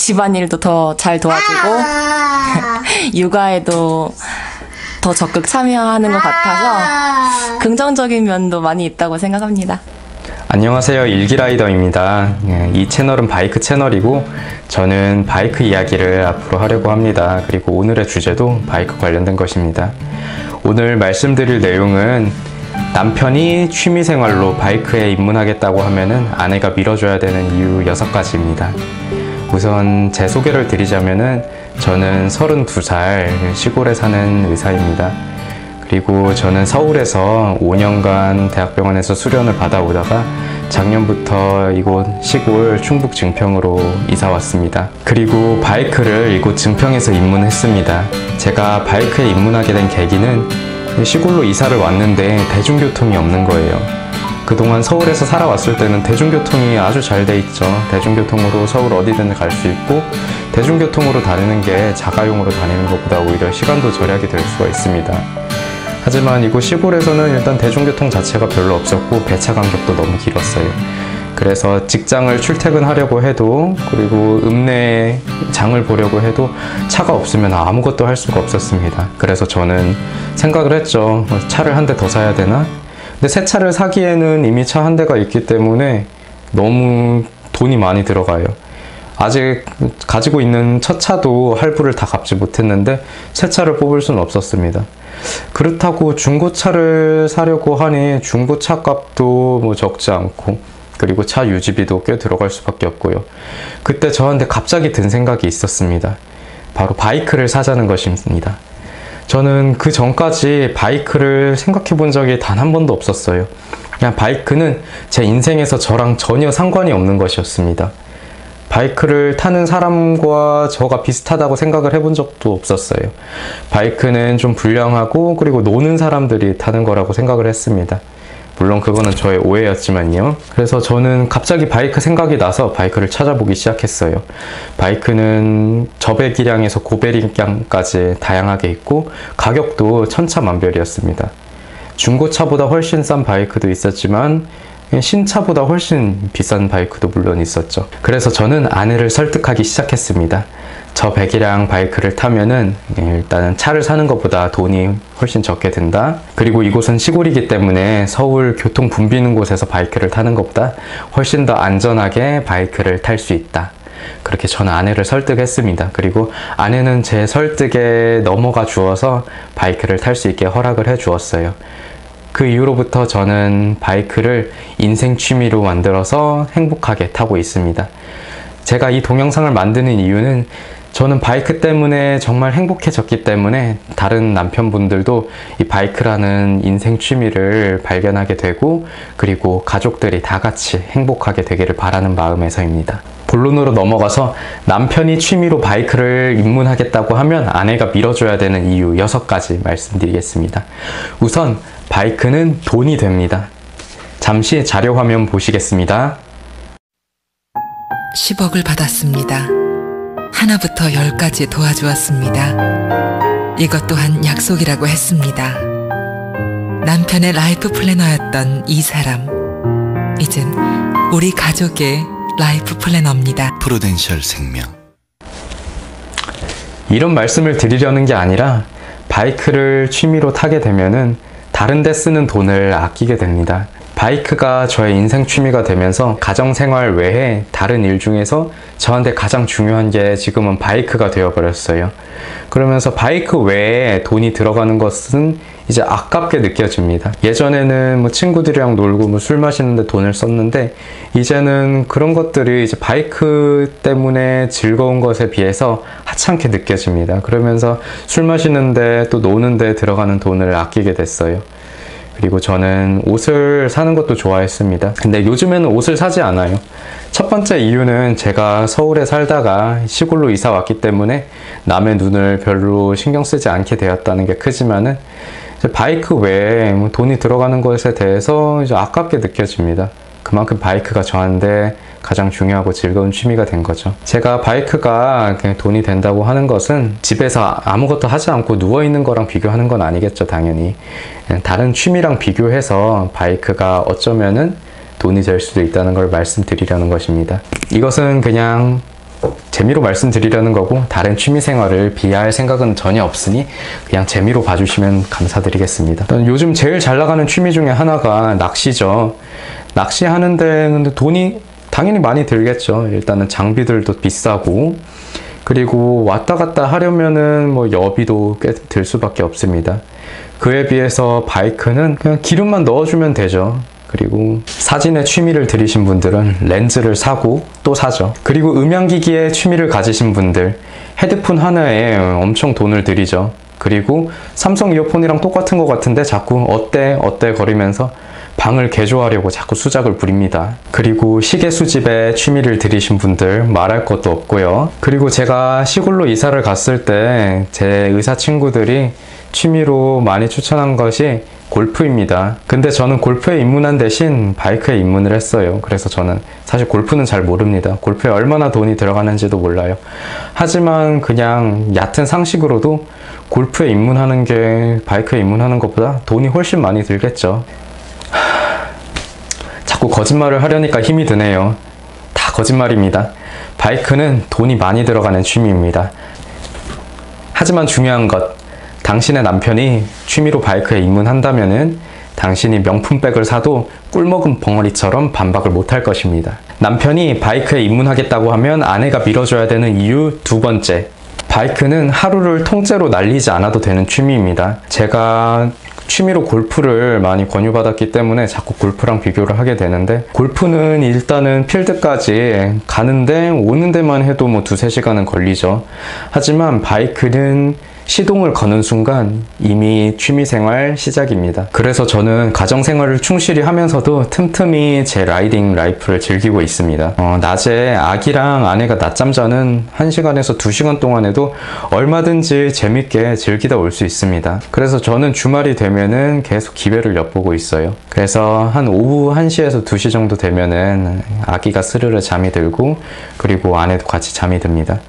집안일도 더 잘 도와주고 육아에도 더 적극 참여하는 것 같아서 긍정적인 면도 많이 있다고 생각합니다. 안녕하세요, 일기라이더입니다. 이 채널은 바이크 채널이고 저는 바이크 이야기를 앞으로 하려고 합니다. 그리고 오늘의 주제도 바이크 관련된 것입니다. 오늘 말씀드릴 내용은 남편이 취미생활로 바이크에 입문하겠다고 하면은 아내가 밀어줘야 되는 이유 6가지입니다. 우선 제 소개를 드리자면은 저는 32살 시골에 사는 의사입니다. 그리고 저는 서울에서 5년간 대학병원에서 수련을 받아오다가 작년부터 이곳 시골 충북 증평으로 이사 왔습니다. 그리고 바이크를 이곳 증평에서 입문했습니다. 제가 바이크에 입문하게 된 계기는 시골로 이사를 왔는데 대중교통이 없는 거예요. 그동안 서울에서 살아왔을 때는 대중교통이 아주 잘 돼 있죠. 대중교통으로 서울 어디든 갈 수 있고 대중교통으로 다니는 게 자가용으로 다니는 것보다 오히려 시간도 절약이 될 수가 있습니다. 하지만 이곳 시골에서는 일단 대중교통 자체가 별로 없었고 배차 간격도 너무 길었어요. 그래서 직장을 출퇴근하려고 해도 그리고 읍내 장을 보려고 해도 차가 없으면 아무것도 할 수가 없었습니다. 그래서 저는 생각을 했죠. 차를 한 대 더 사야 되나? 근데 새 차를 사기에는 이미 차 한 대가 있기 때문에 너무 돈이 많이 들어가요. 아직 가지고 있는 첫 차도 할부를 다 갚지 못했는데 새 차를 뽑을 수는 없었습니다. 그렇다고 중고차를 사려고 하니 중고차 값도 뭐 적지 않고 그리고 차 유지비도 꽤 들어갈 수밖에 없고요. 그때 저한테 갑자기 든 생각이 있었습니다. 바로 바이크를 사자는 것입니다. 저는 그 전까지 바이크를 생각해 본 적이 단 한 번도 없었어요. 그냥 바이크는 제 인생에서 저랑 전혀 상관이 없는 것이었습니다. 바이크를 타는 사람과 저가 비슷하다고 생각을 해본 적도 없었어요. 바이크는 좀 불량하고 그리고 노는 사람들이 타는 거라고 생각을 했습니다. 물론 그거는 저의 오해였지만요. 그래서 저는 갑자기 바이크 생각이 나서 바이크를 찾아보기 시작했어요. 바이크는 저배기량에서 고배기량까지 다양하게 있고 가격도 천차만별이었습니다. 중고차보다 훨씬 싼 바이크도 있었지만 신차보다 훨씬 비싼 바이크도 물론 있었죠. 그래서 저는 아내를 설득하기 시작했습니다. 저 배기량 바이크를 타면은 일단은 차를 사는 것보다 돈이 훨씬 적게 든다. 그리고 이곳은 시골이기 때문에 서울 교통 붐비는 곳에서 바이크를 타는 것보다 훨씬 더 안전하게 바이크를 탈 수 있다. 그렇게 저는 아내를 설득했습니다. 그리고 아내는 제 설득에 넘어가 주어서 바이크를 탈 수 있게 허락을 해 주었어요. 그 이후로부터 저는 바이크를 인생 취미로 만들어서 행복하게 타고 있습니다. 제가 이 동영상을 만드는 이유는 저는 바이크 때문에 정말 행복해졌기 때문에 다른 남편분들도 이 바이크라는 인생 취미를 발견하게 되고 그리고 가족들이 다 같이 행복하게 되기를 바라는 마음에서입니다. 본론으로 넘어가서 남편이 취미로 바이크를 입문하겠다고 하면 아내가 밀어줘야 되는 이유 6가지 말씀드리겠습니다. 우선 바이크는 돈이 됩니다. 잠시 자료화면 보시겠습니다. 10억을 받았습니다. 하나부터 10까지 도와주었습니다. 이것 또한 약속이라고 했습니다. 남편의 라이프 플래너였던 이 사람, 이젠 우리 가족의 라이프 플래너입니다. 프루덴셜 생명. 이런 말씀을 드리려는 게 아니라 바이크를 취미로 타게 되면은 다른 데 쓰는 돈을 아끼게 됩니다. 바이크가 저의 인생 취미가 되면서 가정생활 외에 다른 일 중에서 저한테 가장 중요한 게 지금은 바이크가 되어버렸어요. 그러면서 바이크 외에 돈이 들어가는 것은 이제 아깝게 느껴집니다. 예전에는 뭐 친구들이랑 놀고 뭐 술 마시는데 돈을 썼는데 이제는 그런 것들이 이제 바이크 때문에 즐거운 것에 비해서 하찮게 느껴집니다. 그러면서 술 마시는데 또 노는데 들어가는 돈을 아끼게 됐어요. 그리고 저는 옷을 사는 것도 좋아했습니다. 근데 요즘에는 옷을 사지 않아요. 첫 번째 이유는 제가 서울에 살다가 시골로 이사 왔기 때문에 남의 눈을 별로 신경 쓰지 않게 되었다는 게 크지만은 이제 바이크 외에 뭐 돈이 들어가는 것에 대해서 이제 아깝게 느껴집니다. 그만큼 바이크가 저한테 가장 중요하고 즐거운 취미가 된 거죠. 제가 바이크가 돈이 된다고 하는 것은 집에서 아무것도 하지 않고 누워있는 거랑 비교하는 건 아니겠죠, 당연히. 다른 취미랑 비교해서 바이크가 어쩌면은 돈이 될 수도 있다는 걸 말씀드리려는 것입니다. 이것은 그냥 재미로 말씀드리려는 거고 다른 취미생활을 비하할 생각은 전혀 없으니 그냥 재미로 봐주시면 감사드리겠습니다. 요즘 제일 잘 나가는 취미 중에 하나가 낚시죠. 낚시하는데 돈이 당연히 많이 들겠죠. 일단은 장비들도 비싸고, 그리고 왔다 갔다 하려면은 뭐 여비도 꽤 들 수밖에 없습니다. 그에 비해서 바이크는 그냥 기름만 넣어주면 되죠. 그리고 사진에 취미를 들이신 분들은 렌즈를 사고 또 사죠. 그리고 음향기기에 취미를 가지신 분들 헤드폰 하나에 엄청 돈을 들이죠. 그리고 삼성 이어폰이랑 똑같은 것 같은데 자꾸 어때 거리면서 방을 개조하려고 자꾸 수작을 부립니다. 그리고 시계 수집에 취미를 들이신 분들 말할 것도 없고요. 그리고 제가 시골로 이사를 갔을 때 제 의사 친구들이 취미로 많이 추천한 것이 골프입니다. 근데 저는 골프에 입문한 대신 바이크에 입문을 했어요. 그래서 저는 사실 골프는 잘 모릅니다. 골프에 얼마나 돈이 들어가는지도 몰라요. 하지만 그냥 얕은 상식으로도 골프에 입문하는 게 바이크에 입문하는 것보다 돈이 훨씬 많이 들겠죠. 자꾸 거짓말을 하려니까 힘이 드네요. 다 거짓말입니다. 바이크는 돈이 많이 들어가는 취미입니다. 하지만 중요한 것, 당신의 남편이 취미로 바이크에 입문한다면은 당신이 명품백을 사도 꿀먹은 벙어리처럼 반박을 못할 것입니다. 남편이 바이크에 입문하겠다고 하면 아내가 밀어줘야 되는 이유 두 번째, 바이크는 하루를 통째로 날리지 않아도 되는 취미입니다. 제가 취미로 골프를 많이 권유받았기 때문에 자꾸 골프랑 비교를 하게 되는데, 골프는 일단은 필드까지 가는데 오는 데만 해도 뭐 2-3시간은 걸리죠. 하지만 바이크는 시동을 거는 순간 이미 취미생활 시작입니다. 그래서 저는 가정생활을 충실히 하면서도 틈틈이 제 라이딩 라이프를 즐기고 있습니다. 낮에 아기랑 아내가 낮잠 자는 1시간에서 2시간 동안에도 얼마든지 재밌게 즐기다 올 수 있습니다. 그래서 저는 주말이 되면은 계속 기회를 엿보고 있어요. 그래서 한 오후 1시에서 2시 정도 되면은 아기가 스르르 잠이 들고, 그리고 아내도 같이 잠이 듭니다.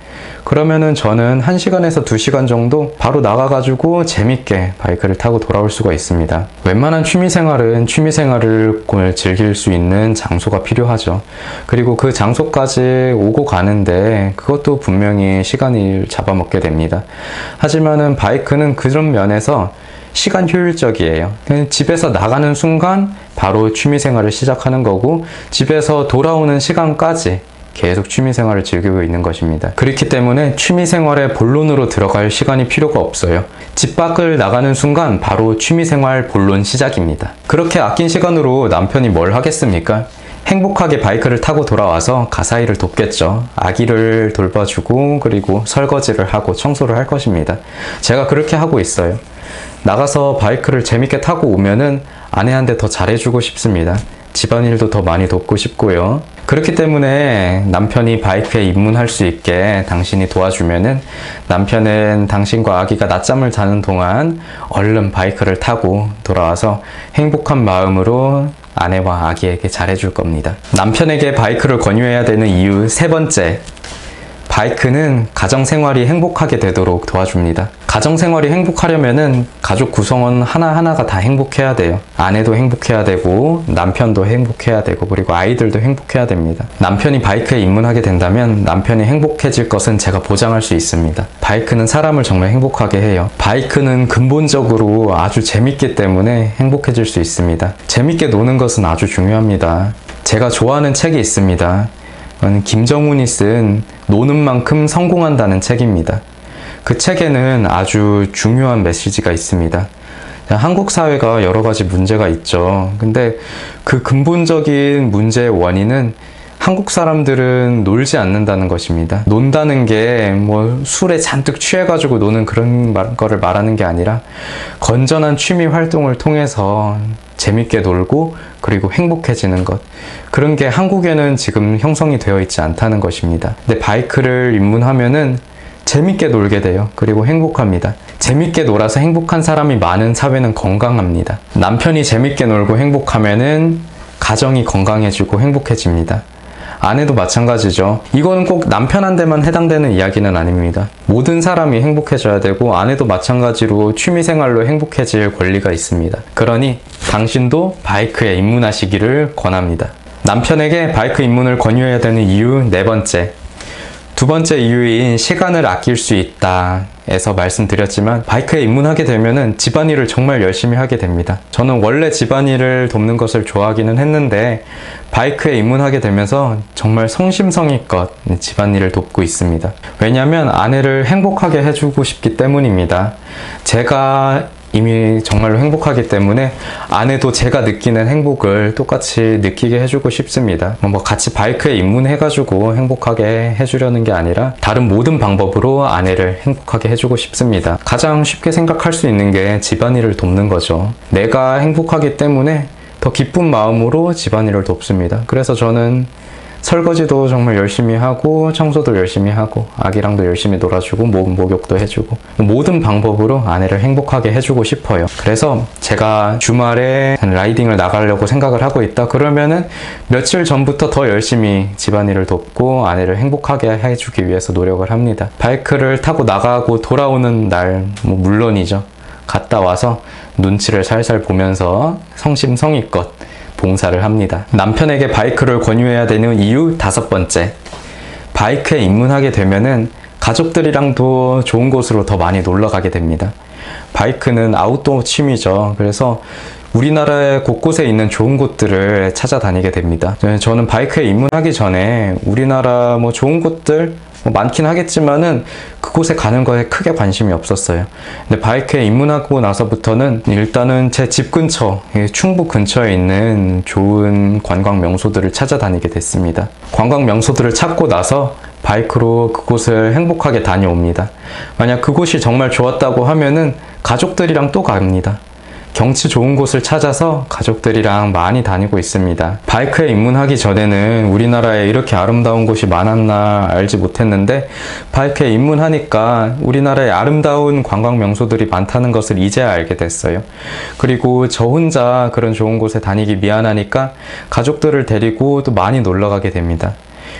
그러면은 저는 1시간에서 2시간 정도 바로 나가가지고 재밌게 바이크를 타고 돌아올 수가 있습니다. 웬만한 취미생활은 취미생활을 즐길 수 있는 장소가 필요하죠. 그리고 그 장소까지 오고 가는데 그것도 분명히 시간을 잡아먹게 됩니다. 하지만은 바이크는 그런 면에서 시간 효율적이에요. 그냥 집에서 나가는 순간 바로 취미생활을 시작하는 거고, 집에서 돌아오는 시간까지 계속 취미생활을 즐기고 있는 것입니다. 그렇기 때문에 취미생활에 본론으로 들어갈 시간이 필요가 없어요. 집 밖을 나가는 순간 바로 취미생활 본론 시작입니다. 그렇게 아낀 시간으로 남편이 뭘 하겠습니까? 행복하게 바이크를 타고 돌아와서 가사일을 돕겠죠. 아기를 돌봐주고, 그리고 설거지를 하고 청소를 할 것입니다. 제가 그렇게 하고 있어요. 나가서 바이크를 재밌게 타고 오면은 아내한테 더 잘해주고 싶습니다. 집안일도 더 많이 돕고 싶고요. 그렇기 때문에 남편이 바이크에 입문할 수 있게 당신이 도와주면은 남편은 당신과 아기가 낮잠을 자는 동안 얼른 바이크를 타고 돌아와서 행복한 마음으로 아내와 아기에게 잘해줄 겁니다. 남편에게 바이크를 권유해야 되는 이유 세 번째, 바이크는 가정생활이 행복하게 되도록 도와줍니다. 가정생활이 행복하려면은 가족 구성원 하나하나가 다 행복해야 돼요. 아내도 행복해야 되고, 남편도 행복해야 되고, 그리고 아이들도 행복해야 됩니다. 남편이 바이크에 입문하게 된다면 남편이 행복해질 것은 제가 보장할 수 있습니다. 바이크는 사람을 정말 행복하게 해요. 바이크는 근본적으로 아주 재밌기 때문에 행복해질 수 있습니다. 재밌게 노는 것은 아주 중요합니다. 제가 좋아하는 책이 있습니다. 김정훈이 쓴 노는 만큼 성공한다는 책입니다. 그 책에는 아주 중요한 메시지가 있습니다. 한국 사회가 여러 가지 문제가 있죠. 근데 그 근본적인 문제의 원인은 한국 사람들은 놀지 않는다는 것입니다. 논다는 게 뭐 술에 잔뜩 취해가지고 노는 그런 거를 말하는 게 아니라 건전한 취미 활동을 통해서 재밌게 놀고 그리고 행복해지는 것, 그런 게 한국에는 지금 형성이 되어 있지 않다는 것입니다. 근데 바이크를 입문하면은 재밌게 놀게 돼요. 그리고 행복합니다. 재밌게 놀아서 행복한 사람이 많은 사회는 건강합니다. 남편이 재밌게 놀고 행복하면은 가정이 건강해지고 행복해집니다. 아내도 마찬가지죠. 이거는 꼭 남편한테만 해당되는 이야기는 아닙니다. 모든 사람이 행복해져야 되고, 아내도 마찬가지로 취미생활로 행복해질 권리가 있습니다. 그러니 당신도 바이크에 입문하시기를 권합니다. 남편에게 바이크 입문을 권유해야 되는 이유 네 번째, 두 번째 이유인 시간을 아낄 수 있다 에서 말씀드렸지만 바이크에 입문하게 되면은 집안일을 정말 열심히 하게 됩니다. 저는 원래 집안일을 돕는 것을 좋아하기는 했는데 바이크에 입문하게 되면서 정말 성심성의껏 집안일을 돕고 있습니다. 왜냐하면 아내를 행복하게 해주고 싶기 때문입니다. 제가 이미 정말로 행복하기 때문에 아내도 제가 느끼는 행복을 똑같이 느끼게 해주고 싶습니다. 뭐 같이 바이크에 입문해가지고 행복하게 해주려는 게 아니라 다른 모든 방법으로 아내를 행복하게 해주고 싶습니다. 가장 쉽게 생각할 수 있는 게 집안일을 돕는 거죠. 내가 행복하기 때문에 더 기쁜 마음으로 집안일을 돕습니다. 그래서 저는 설거지도 정말 열심히 하고 청소도 열심히 하고 아기랑도 열심히 놀아주고 목욕도 해주고 모든 방법으로 아내를 행복하게 해주고 싶어요. 그래서 제가 주말에 라이딩을 나가려고 생각을 하고 있다 그러면은 며칠 전부터 더 열심히 집안일을 돕고 아내를 행복하게 해주기 위해서 노력을 합니다. 바이크를 타고 나가고 돌아오는 날 물론이죠. 갔다 와서 눈치를 살살 보면서 성심성의껏 봉사를 합니다. 남편에게 바이크를 권유해야 되는 이유 5번째. 바이크에 입문하게 되면은 가족들이랑도 좋은 곳으로 더 많이 놀러 가게 됩니다. 바이크는 아웃도어 취미죠. 그래서 우리나라의 곳곳에 있는 좋은 곳들을 찾아다니게 됩니다. 저는 바이크에 입문하기 전에 우리나라 좋은 곳들 많긴 하겠지만은 그곳에 가는 거에 크게 관심이 없었어요. 근데 바이크에 입문하고 나서부터는 일단은 제 집 근처, 충북 근처에 있는 좋은 관광 명소들을 찾아다니게 됐습니다. 관광 명소들을 찾고 나서 바이크로 그곳을 행복하게 다녀옵니다. 만약 그곳이 정말 좋았다고 하면은 가족들이랑 또 갑니다. 경치 좋은 곳을 찾아서 가족들이랑 많이 다니고 있습니다. 바이크에 입문하기 전에는 우리나라에 이렇게 아름다운 곳이 많았나 알지 못했는데 바이크에 입문하니까 우리나라에 아름다운 관광 명소들이 많다는 것을 이제야 알게 됐어요. 그리고 저 혼자 그런 좋은 곳에 다니기 미안하니까 가족들을 데리고 또 많이 놀러 가게 됩니다.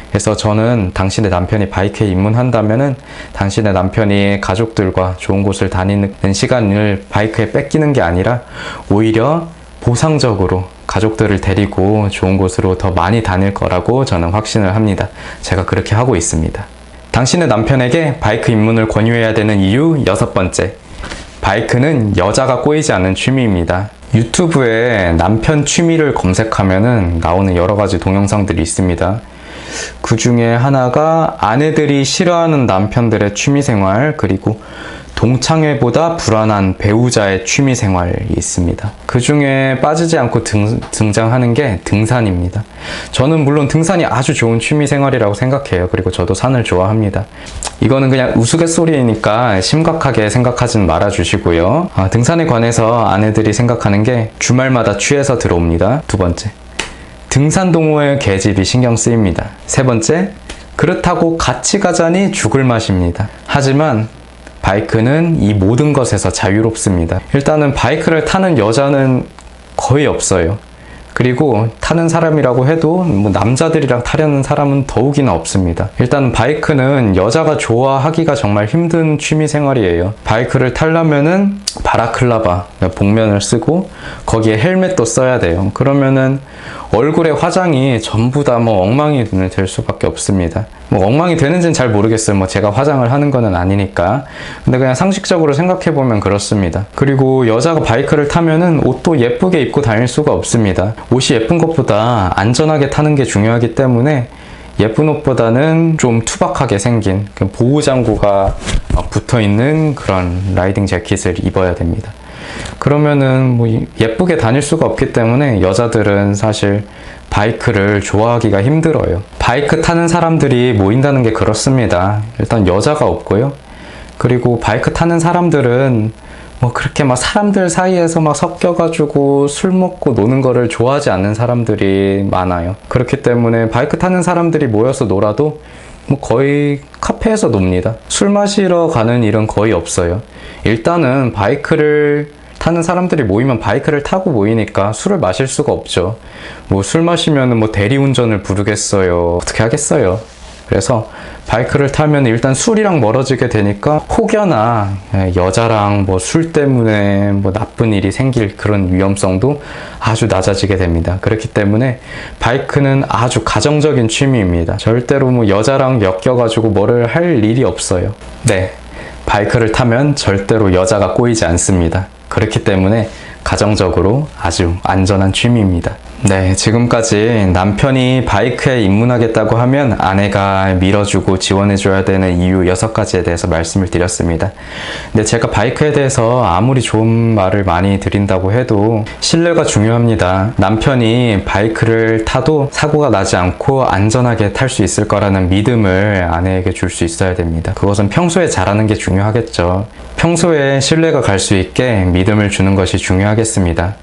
그래서 저는 당신의 남편이 바이크에 입문한다면은 당신의 남편이 가족들과 좋은 곳을 다니는 시간을 바이크에 뺏기는 게 아니라 오히려 보상적으로 가족들을 데리고 좋은 곳으로 더 많이 다닐 거라고 저는 확신을 합니다. 제가 그렇게 하고 있습니다. 당신의 남편에게 바이크 입문을 권유해야 되는 이유 6번째. 바이크는 여자가 꼬이지 않는 취미입니다. 유튜브에 남편 취미를 검색하면은 나오는 여러 가지 동영상들이 있습니다. 그 중에 하나가 아내들이 싫어하는 남편들의 취미생활, 그리고 동창회보다 불안한 배우자의 취미생활이 있습니다. 그 중에 빠지지 않고 등장하는 게 등산입니다. 저는 물론 등산이 아주 좋은 취미생활이라고 생각해요. 그리고 저도 산을 좋아합니다. 이거는 그냥 우스갯소리니까 심각하게 생각하진 말아주시고요. 등산에 관해서 아내들이 생각하는 게 주말마다 취해서 들어옵니다. 2번째. 등산 동호회 계집이 신경 쓰입니다. 3번째, 그렇다고 같이 가자니 죽을 맛입니다. 하지만 바이크는 이 모든 것에서 자유롭습니다. 일단은 바이크를 타는 여자는 거의 없어요. 그리고 타는 사람이라고 해도 남자들이랑 타려는 사람은 더욱이나 없습니다. 일단 바이크는 여자가 좋아하기가 정말 힘든 취미 생활이에요. 바이크를 타려면은 바라클라바, 복면을 쓰고 거기에 헬멧도 써야 돼요. 그러면은 얼굴에 화장이 전부 다 엉망이 될 수밖에 없습니다. 엉망이 되는지는 잘 모르겠어요. 제가 화장을 하는 거는 아니니까. 근데 그냥 상식적으로 생각해보면 그렇습니다. 그리고 여자가 바이크를 타면은 옷도 예쁘게 입고 다닐 수가 없습니다. 옷이 예쁜 것보다 안전하게 타는 게 중요하기 때문에 예쁜 옷보다는 좀 투박하게 생긴 보호장구가 붙어있는 그런 라이딩 재킷을 입어야 됩니다. 그러면은 예쁘게 다닐 수가 없기 때문에 여자들은 사실 바이크를 좋아하기가 힘들어요. 바이크 타는 사람들이 모인다는 게 그렇습니다. 일단 여자가 없고요. 그리고 바이크 타는 사람들은 그렇게 사람들 사이에서 섞여가지고 술 먹고 노는 거를 좋아하지 않는 사람들이 많아요. 그렇기 때문에 바이크 타는 사람들이 모여서 놀아도 거의 카페에서 놉니다. 술 마시러 가는 일은 거의 없어요. 일단은 바이크를 타는 사람들이 모이면 바이크를 타고 모이니까 술을 마실 수가 없죠. 술 마시면 대리운전을 부르겠어요. 어떻게 하겠어요. 그래서 바이크를 타면 일단 술이랑 멀어지게 되니까 혹여나 여자랑 뭐 술 때문에 뭐 나쁜 일이 생길 그런 위험성도 아주 낮아지게 됩니다. 그렇기 때문에 바이크는 아주 가정적인 취미입니다. 절대로 뭐 여자랑 엮여가지고 뭐를 할 일이 없어요. 네, 바이크를 타면 절대로 여자가 꼬이지 않습니다. 그렇기 때문에 가정적으로 아주 안전한 취미입니다. 네, 지금까지 남편이 바이크에 입문하겠다고 하면 아내가 밀어주고 지원해줘야 되는 이유 6가지에 대해서 말씀을 드렸습니다. 근데 제가 바이크에 대해서 아무리 좋은 말을 많이 드린다고 해도 신뢰가 중요합니다. 남편이 바이크를 타도 사고가 나지 않고 안전하게 탈 수 있을 거라는 믿음을 아내에게 줄 수 있어야 됩니다. 그것은 평소에 잘하는 게 중요하겠죠. 평소에 신뢰가 갈 수 있게 믿음을 주는 것이 중요하겠습니다.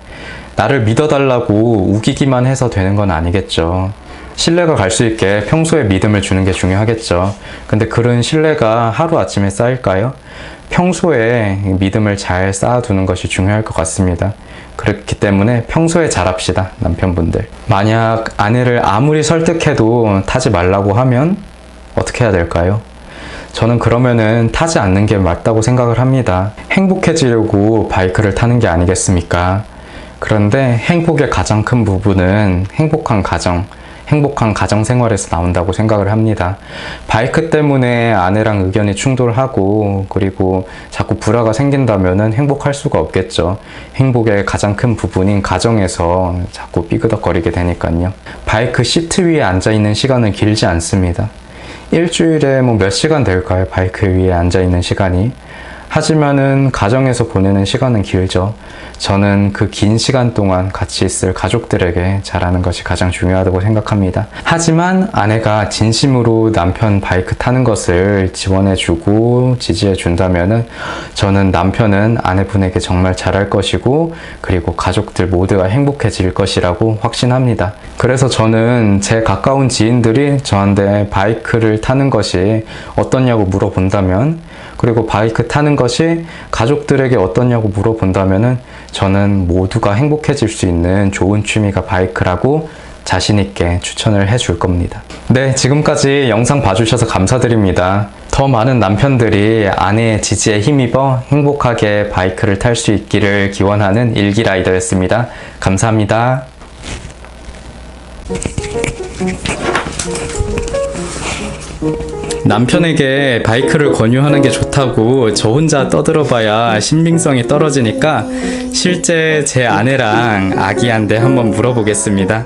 나를 믿어달라고 우기기만 해서 되는 건 아니겠죠. 신뢰가 갈 수 있게 평소에 믿음을 주는 게 중요하겠죠. 근데 그런 신뢰가 하루아침에 쌓일까요? 평소에 믿음을 잘 쌓아두는 것이 중요할 것 같습니다. 그렇기 때문에 평소에 잘합시다, 남편분들. 만약 아내를 아무리 설득해도 타지 말라고 하면 어떻게 해야 될까요? 저는 그러면은 타지 않는 게 맞다고 생각을 합니다. 행복해지려고 바이크를 타는 게 아니겠습니까? 그런데 행복의 가장 큰 부분은 행복한 가정 생활에서 나온다고 생각을 합니다. 바이크 때문에 아내랑 의견이 충돌하고 그리고 자꾸 불화가 생긴다면은 행복할 수가 없겠죠. 행복의 가장 큰 부분인 가정에서 자꾸 삐그덕거리게 되니까요. 바이크 시트 위에 앉아있는 시간은 길지 않습니다. 일주일에 뭐 몇 시간 될까요? 바이크 위에 앉아있는 시간이. 하지만은 가정에서 보내는 시간은 길죠. 저는 그 긴 시간 동안 같이 있을 가족들에게 잘하는 것이 가장 중요하다고 생각합니다. 하지만 아내가 진심으로 남편 바이크 타는 것을 지원해주고 지지해준다면은 저는 남편은 아내분에게 정말 잘할 것이고 그리고 가족들 모두가 행복해질 것이라고 확신합니다. 그래서 저는 제 가까운 지인들이 저한테 바이크를 타는 것이 어떠냐고 물어본다면 그리고 바이크 타는 것이 가족들에게 어떠냐고 물어본다면은 저는 모두가 행복해질 수 있는 좋은 취미가 바이크라고 자신있게 추천을 해줄 겁니다. 네, 지금까지 영상 봐주셔서 감사드립니다. 더 많은 남편들이 아내의 지지에 힘입어 행복하게 바이크를 탈 수 있기를 기원하는 일기라이더였습니다. 감사합니다. 남편에게 바이크를 권유하는 게 좋다고 저 혼자 떠들어봐야 신빙성이 떨어지니까 실제 제 아내랑 아기한테 한번 물어보겠습니다.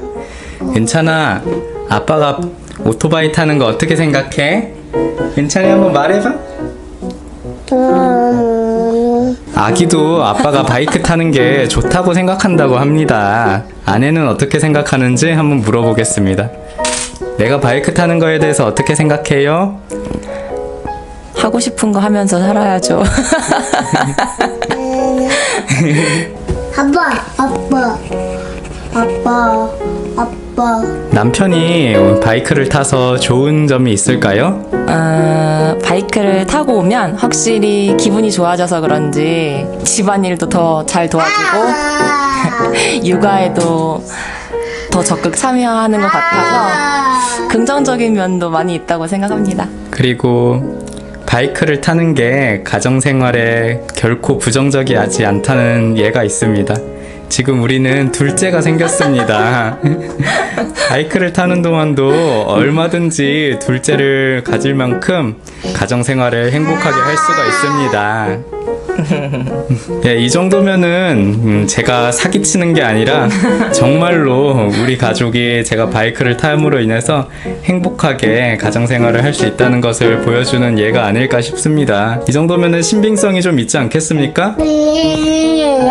괜찮아, 아빠가 오토바이 타는 거 어떻게 생각해? 괜찮이 한번 말해봐. 아기도 아빠가 바이크 타는 게 좋다고 생각한다고 합니다. 아내는 어떻게 생각하는지 한번 물어보겠습니다. 내가 바이크 타는 거에 대해서 어떻게 생각해요? 하고 싶은 거 하면서 살아야죠. 아빠. 남편이 바이크를 타서 좋은 점이 있을까요? 바이크를 타고 오면 확실히 기분이 좋아져서 그런지 집안일도 더 잘 도와주고 육아에도 더 적극 참여하는 것 같아서 긍정적인 면도 많이 있다고 생각합니다. 그리고 바이크를 타는 게 가정생활에 결코 부정적이지 않다는 예가 있습니다. 지금 우리는 둘째가 생겼습니다. 바이크를 타는 동안도 얼마든지 둘째를 가질 만큼 가정생활을 행복하게 할 수가 있습니다. 예, 이 정도면은 제가 사기치는 게 아니라 정말로 우리 가족이 제가 바이크를 탐으로 인해서 행복하게 가정생활을 할 수 있다는 것을 보여주는 예가 아닐까 싶습니다. 이 정도면은 신빙성이 좀 있지 않겠습니까? 네.